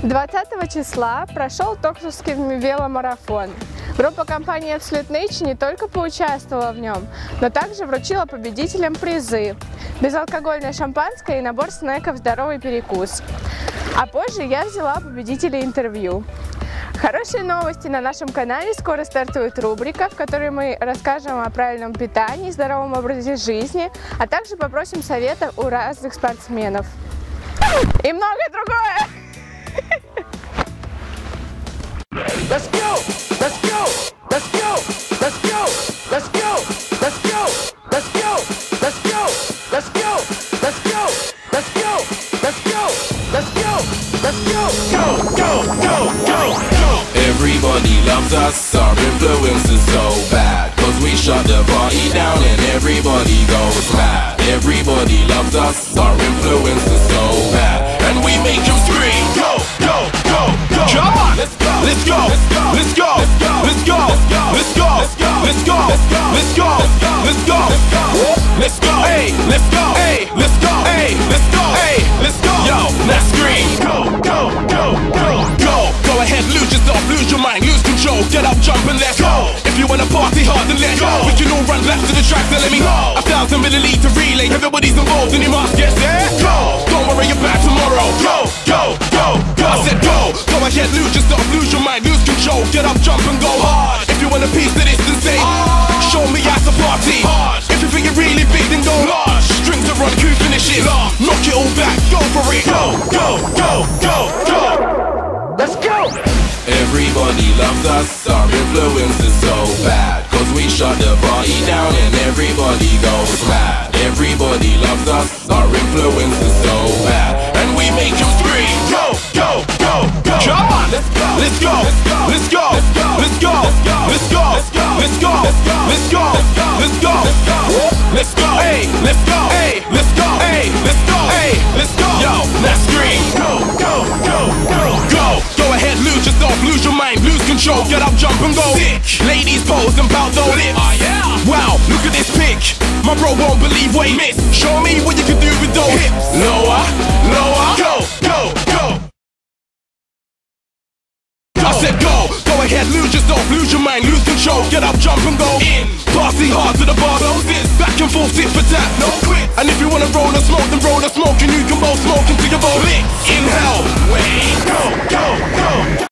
20 числа прошел Токшевский веломарафон. Группа компании Absolute Nature не только поучаствовала в нем, но также вручила победителям призы: безалкогольное шампанское и набор снеков «Здоровый перекус». А позже я взяла у победителей интервью. Хорошие новости: на нашем канале скоро стартует рубрика, в которой мы расскажем о правильном питании, здоровом образе жизни, а также попросим совета у разных спортсменов. И многое другое! Let's go! Let's go! Let's go! Let's go! Let's go! Let's go! Let's go! Let's go! Let's go! Let's go! Let's go! Let's go! Let's go! Let's go! Go! Go! Go! Go! Go! Everybody loves us, our influence is so bad, 'cause we shut the party down and everybody goes mad. Everybody loves us, our influence is so bad, and we make them scream. Go! Go! Go! Go! Come on! Let's go! Let's go! Let's go! Let's go! Let's go! Let's go! Let's go! Let's go! Let's go! Hey! Let's go! Hey! Let's go! Hey! Let's go! Hey! Let's go! Yo! Let's scream! Go! Go! Go! Go! Go! Go ahead, lose yourself, lose your mind, lose control. Get up, jump and let's go! If you wanna party hard, then let's go! We can all run laps to the track, so let me go! 1,000 milliliter relay, everybody's involved and you must get there. Go! Don't worry about tomorrow. Go! Go! Go! Go! I said go! Go ahead, lose yourself, lose your mind, lose control. Get up, jump and go hard. If you want a piece of this, then say show me how to party hard. If you think you're really big, then go large. Strings are on, who finishes? Knock it all back, go for it. Go! Go! Go! Go! Go! Let's go! Everybody loves us, our influence is so bad, 'cause we shut the party down and everybody goes mad. Everybody loves us, our influence is so bad, and we make them scream. Go! Go! Go! Go! Come on! Let's go! Let's go! Let's go! Let's go! Let's go! Let's go! Let's go! Let's go! Let's go! Hey! Let's go! Hey! Let's go! Hey! Let's go! Hey! Let's go! Yo! Let's scream! Go! Go! Go! Go! Go! Go ahead, lose yourself, lose your mind, lose control. Get up, jump and go. Sick! Ladies pose and bout those lips. Oh yeah! Wow! Look at this pic. My bro won't believe what he missed. Show me what you can do with those hips. Lower, lower. Go! Go! Go! I said go! Go ahead, lose yourself, lose your mind, lose control. Get up, jump and go. In. Party hard to the bar. Back and forth, tit for tat. No quit. And if you wanna roll the smoke, then roll the smoke, and you can both smoke until you're both lit. Inhale. Wait. Go! Go! Go!